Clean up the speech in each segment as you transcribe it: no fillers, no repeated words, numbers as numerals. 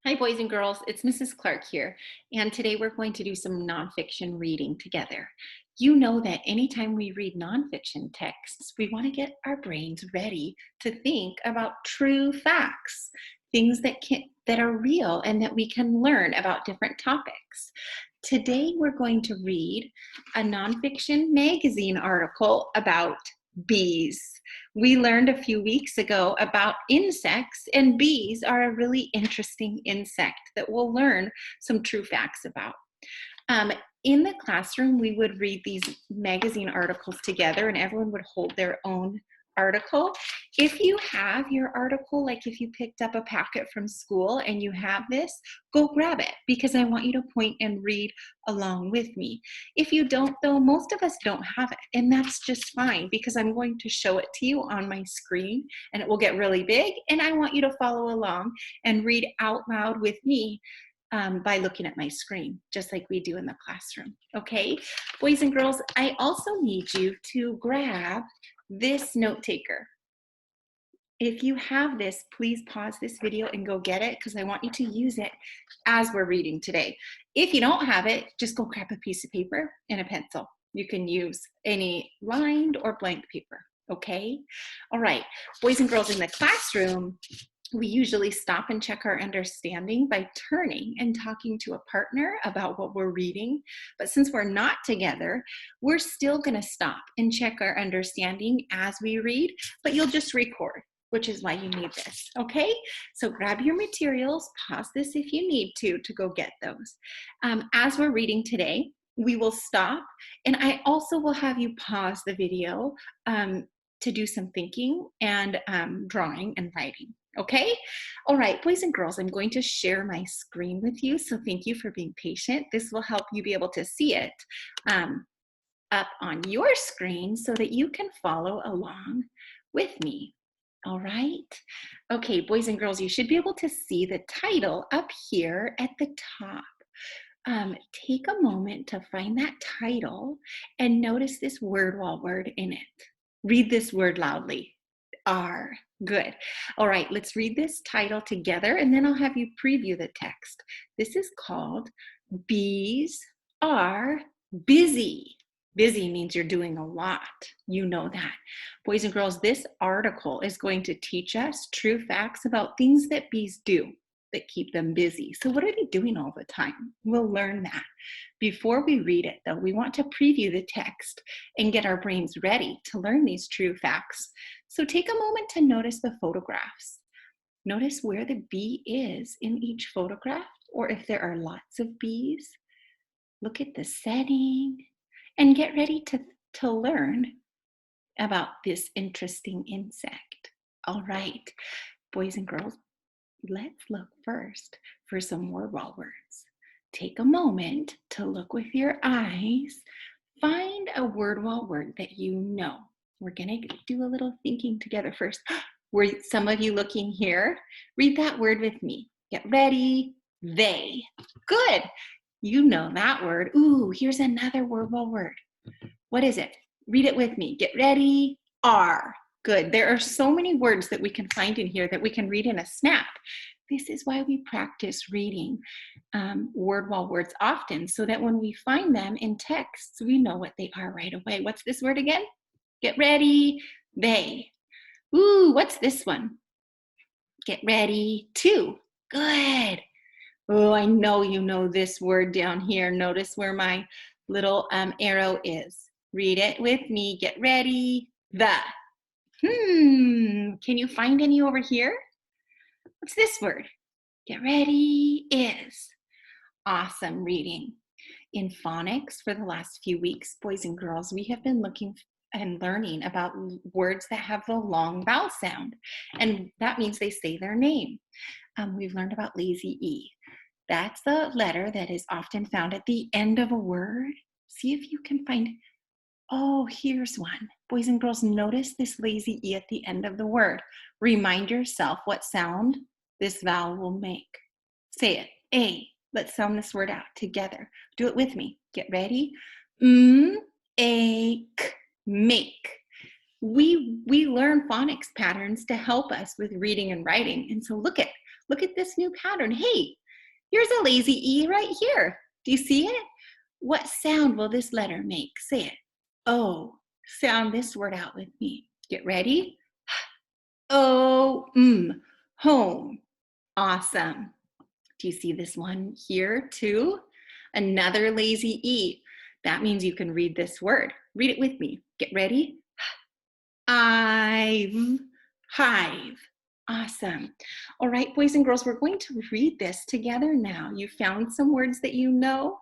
Hi, boys and girls. It's Mrs. Clark here, and today we're going to do some nonfiction reading together. You know that anytime we read nonfiction texts, we want to get our brains ready to think about true facts, things that are real and that we can learn about different topics. Today we're going to read a nonfiction magazine article about bees. We learned a few weeks ago about insects, and bees are a really interesting insect that we'll learn some true facts about. Um, in the classroom, we would read these magazine articles together, and everyone would hold their own article. If you have your article, like if you picked up a packet from school and you have this, go grab it because I want you to point and read along with me. If you don't, though, most of us don't have it, and that's just fine because I'm going to show it to you on my screen and it will get really big, and I want you to follow along and read out loud with me by looking at my screen, just like we do in the classroom. Okay, boys and girls, I also need you to grab this note taker. If you have this, please pause this video and go get it because I want you to use it as we're reading today. If you don't have it, just go grab a piece of paper and a pencil. You can use any lined or blank paper, okay? All right, boys and girls, in the classroom, we usually stop and check our understanding by turning and talking to a partner about what we're reading. But since we're not together, we're still going to stop and check our understanding as we read, but you'll just record, which is why you need this, okay? So grab your materials, pause this if you need to go get those. As we're reading today, we will stop, and I also will have you pause the video to do some thinking and drawing and writing. Okay? All right, boys and girls, I'm going to share my screen with you. So thank you for being patient. This will help you be able to see it up on your screen so that you can follow along with me. All right? Okay, boys and girls, you should be able to see the title up here at the top. Take a moment to find that title and notice this word wall word in it. Read this word loudly. Are. Good. All right, let's read this title together and then I'll have you preview the text. This is called Bees Are Busy. Busy means you're doing a lot. You know that. Boys and girls, this article is going to teach us true facts about things that bees do that keep them busy. So what are they doing all the time? We'll learn that. Before we read it, though, we want to preview the text and get our brains ready to learn these true facts. So take a moment to notice the photographs. Notice where the bee is in each photograph, or if there are lots of bees. Look at the setting and get ready to learn about this interesting insect. All right, boys and girls, let's look first for some word wall words. Take a moment to look with your eyes. Find a word wall word that you know. We're going to do a little thinking together first. Were some of you looking here? Read that word with me. Get ready. They. Good. You know that word. Ooh, here's another word wall word. What is it? Read it with me. Get ready. Are. Good. There are so many words that we can find in here that we can read in a snap. This is why we practice reading word wall words often, so that when we find them in texts, we know what they are right away. What's this word again? Get ready. They. Ooh, what's this one? Get ready. To. Good. Oh, I know you know this word down here. Notice where my little arrow is. Read it with me. Get ready. The. Can you find any over here? What's this word? Get ready. Is. Awesome reading. In phonics for the last few weeks, boys and girls, we have been looking and learning about words that have the long vowel sound, and that means they say their name. We've learned about lazy E. That's the letter that is often found at the end of a word. See if you can find, oh, here's one. Boys and girls, notice this lazy E at the end of the word. Remind yourself what sound this vowel will make. Say it, A. Let's sound this word out together. Do it with me. Get ready. A, k, make. We learn phonics patterns to help us with reading and writing. And so look at, Look at this new pattern. Hey, here's a lazy E right here. Do you see it? What sound will this letter make? Say it. Oh, sound this word out with me. Get ready. Oh, home. Awesome. Do you see this one here too? Another lazy E. That means you can read this word. Read it with me. Get ready. I've, hive. Awesome. All right, boys and girls, we're going to read this together now. You found some words that you know.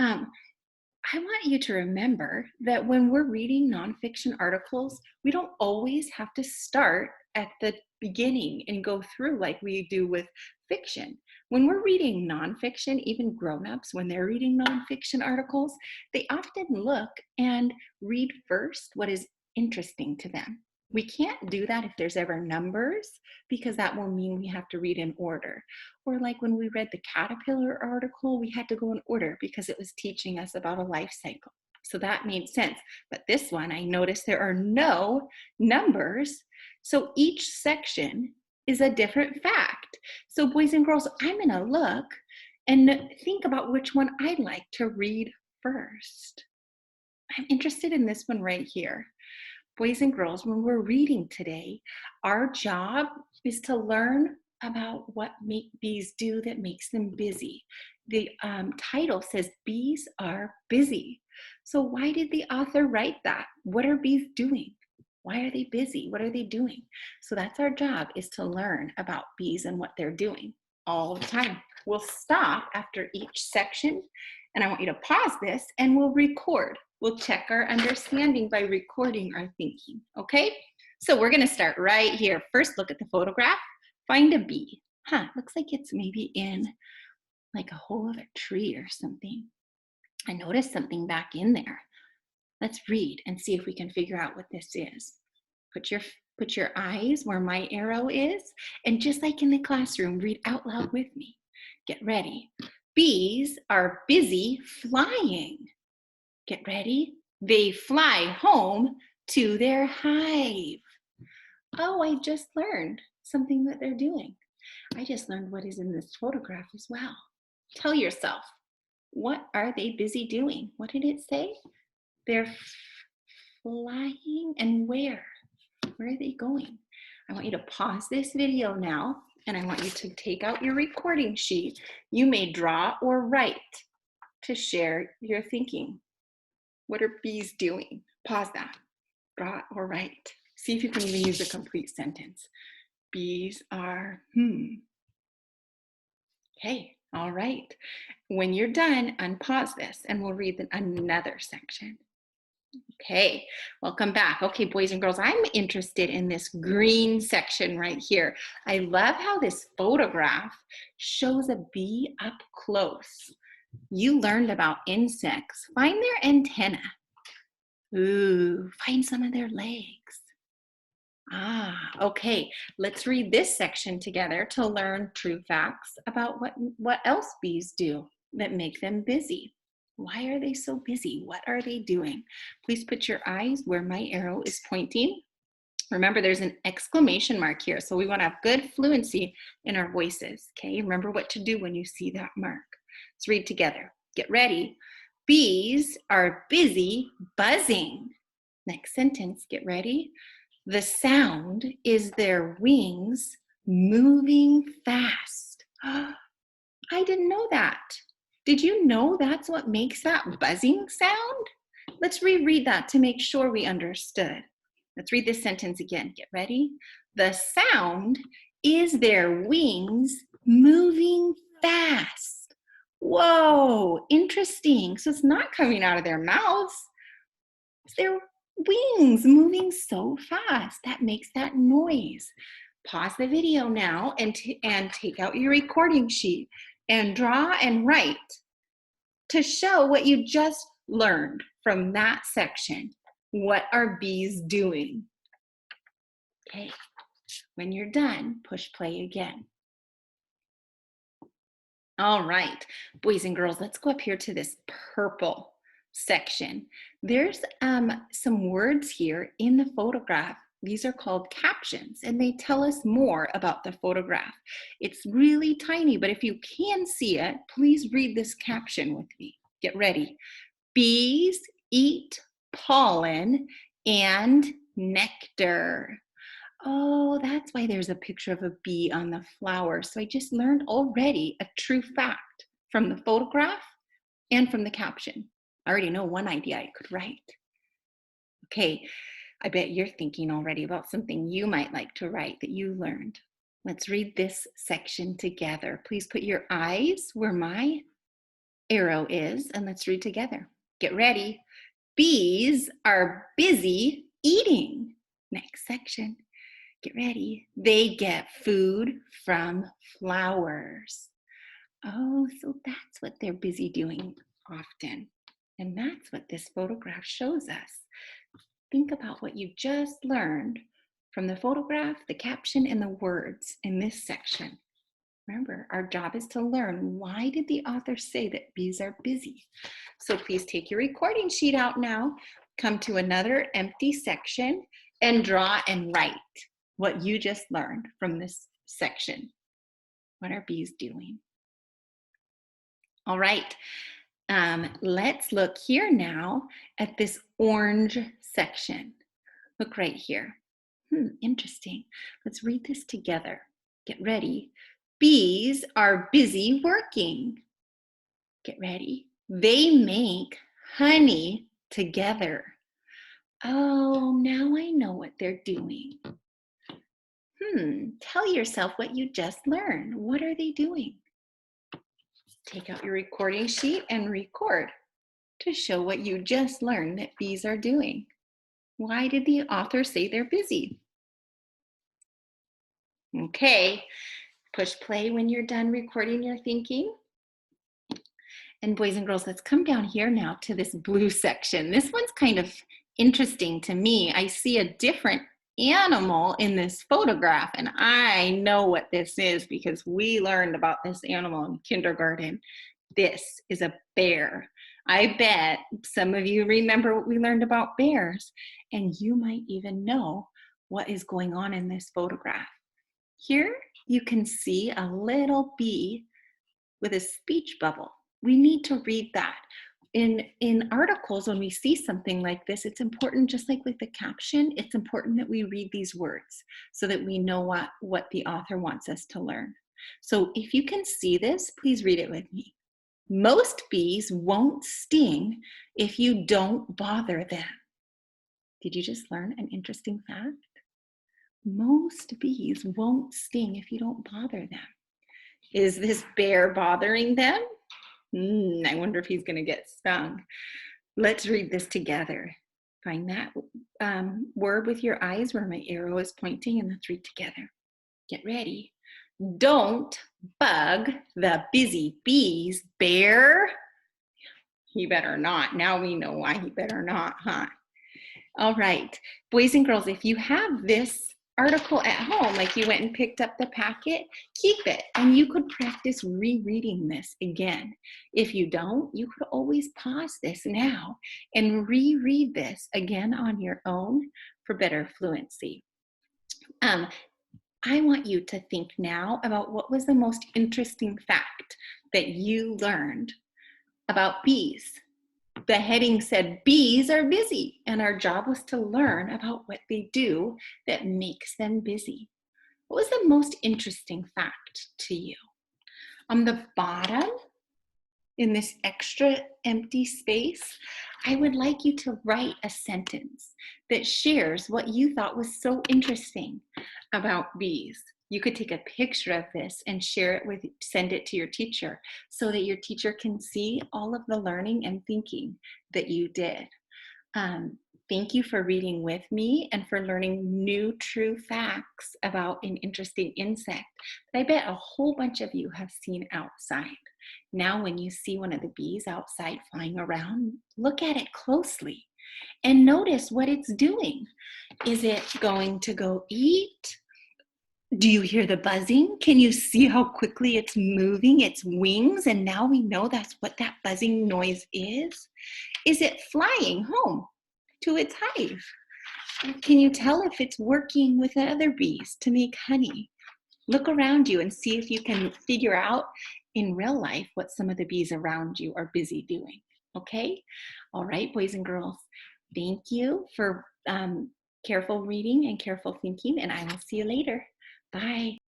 I want you to remember that when we're reading nonfiction articles, we don't always have to start at the beginning and go through like we do with fiction. When we're reading nonfiction, even grown-ups, when they're reading nonfiction articles, they often look and read first what is interesting to them. We can't do that if there's ever numbers, because that will mean we have to read in order. Or like when we read the caterpillar article, we had to go in order because it was teaching us about a life cycle. So that made sense. But this one, I noticed there are no numbers. So each section is a different fact. So boys and girls, I'm gonna look and think about which one I'd like to read first. I'm interested in this one right here. Boys and girls, when we're reading today, our job is to learn about what bees do that makes them busy. The title says bees are busy. So why did the author write that? What are bees doing? Why are they busy? What are they doing? So that's our job, is to learn about bees and what they're doing all the time. We'll stop after each section, and I want you to pause this and we'll record. We'll check our understanding by recording our thinking, okay? So we're gonna start right here. First, look at the photograph. Find a bee. Looks like it's maybe in like a hole of a tree or something. I noticed something back in there. Let's read and see if we can figure out what this is. Put your eyes where my arrow is, and just like in the classroom, read out loud with me. Get ready. Bees are busy flying. Get ready. They fly home to their hive. Oh, I just learned something that they're doing. I just learned what is in this photograph as well. Tell yourself, what are they busy doing? What did it say? They're flying, and where? Where are they going? I want you to pause this video now, and I want you to take out your recording sheet. You may draw or write to share your thinking. What are bees doing? Pause that. Draw or write. See if you can even use a complete sentence. Bees are, Okay, all right. When you're done, unpause this and we'll read another section. Okay, welcome back. Okay, boys and girls, I'm interested in this green section right here. I love how this photograph shows a bee up close. You learned about insects. Find their antenna. Ooh, find some of their legs. Okay, let's read this section together to learn true facts about what else bees do that make them busy. Why are they so busy? What are they doing? Please put your eyes where my arrow is pointing. Remember, there's an exclamation mark here, so we want to have good fluency in our voices, okay? Remember what to do when you see that mark. Let's read together. Get ready. Bees are busy buzzing. Next sentence, get ready. The sound is their wings moving fast. I didn't know that. Did you know that's what makes that buzzing sound? Let's reread that to make sure we understood. Let's read this sentence again. Get ready. The sound is their wings moving fast. Whoa, interesting. So it's not coming out of their mouths. It's their wings moving so fast. That makes that noise. Pause the video now and take out your recording sheet and draw and write to show what you just learned from that section. What are bees doing? Okay, when you're done, push play again. All right, boys and girls, let's go up here to this purple section. There's some words here in the photograph These are called captions, and they tell us more about the photograph. It's really tiny, but if you can see it, please read this caption with me. Get ready. Bees eat pollen and nectar. Oh, that's why there's a picture of a bee on the flower. So I just learned already a true fact from the photograph and from the caption. I already know one idea I could write. Okay, I bet you're thinking already about something you might like to write that you learned. Let's read this section together. Please put your eyes where my arrow is, and let's read together. Get ready. Bees are busy eating. Next section. Get ready. They get food from flowers. Oh, so that's what they're busy doing often. And that's what this photograph shows us. Think about what you just learned from the photograph, the caption, and the words in this section. Remember, our job is to learn, why did the author say that bees are busy? So please take your recording sheet out now, come to another empty section, and draw and write what you just learned from this section. What are bees doing? All right, let's look here now at this orange section. Look right here. Interesting. Let's read this together. Get ready. Bees are busy working. Get ready. They make honey together. Oh, now I know what they're doing. Tell yourself what you just learned. What are they doing? Take out your recording sheet and record to show what you just learned that bees are doing. Why did the author say they're busy? Okay, push play when you're done recording your thinking. And boys and girls, let's come down here now to this blue section. This one's kind of interesting to me. I see a different animal in this photograph, and I know what this is because we learned about this animal in kindergarten. This is a bear. I bet some of you remember what we learned about bears, and you might even know what is going on in this photograph. Here you can see a little bee with a speech bubble. We need to read that. In articles, when we see something like this, it's important, just like with the caption, it's important that we read these words so that we know what the author wants us to learn. So if you can see this, please read it with me. Most bees won't sting if you don't bother them. Did you just learn an interesting fact? Most bees won't sting if you don't bother them. Is this bear bothering them? I wonder if he's going to get stung. Let's read this together. Find that word with your eyes where my arrow is pointing, and let's read together. Get ready. Don't bug the busy bees, bear. He better not. Now we know why he better not, huh? All right, boys and girls, if you have this article at home, like you went and picked up the packet, keep it, and you could practice rereading this again. If you don't, you could always pause this now and reread this again on your own for better fluency. I want you to think now about what was the most interesting fact that you learned about bees. The heading said, bees are busy, and our job was to learn about what they do that makes them busy. What was the most interesting fact to you? On the bottom, in this extra empty space, I would like you to write a sentence that shares what you thought was so interesting about bees. You could take a picture of this and send it to your teacher so that your teacher can see all of the learning and thinking that you did. Thank you for reading with me and for learning new true facts about an interesting insect that I bet a whole bunch of you have seen outside. Now, when you see one of the bees outside flying around, look at it closely and notice what it's doing. Is it going to go eat? Do you hear the buzzing? Can you see how quickly it's moving its wings? And now we know that's what that buzzing noise is. Is it flying home to its hive? Can you tell if it's working with other bees to make honey? Look around you and see if you can figure out in real life what some of the bees around you are busy doing. Okay? All right, boys and girls. Thank you for careful reading and careful thinking, and I will see you later. Bye.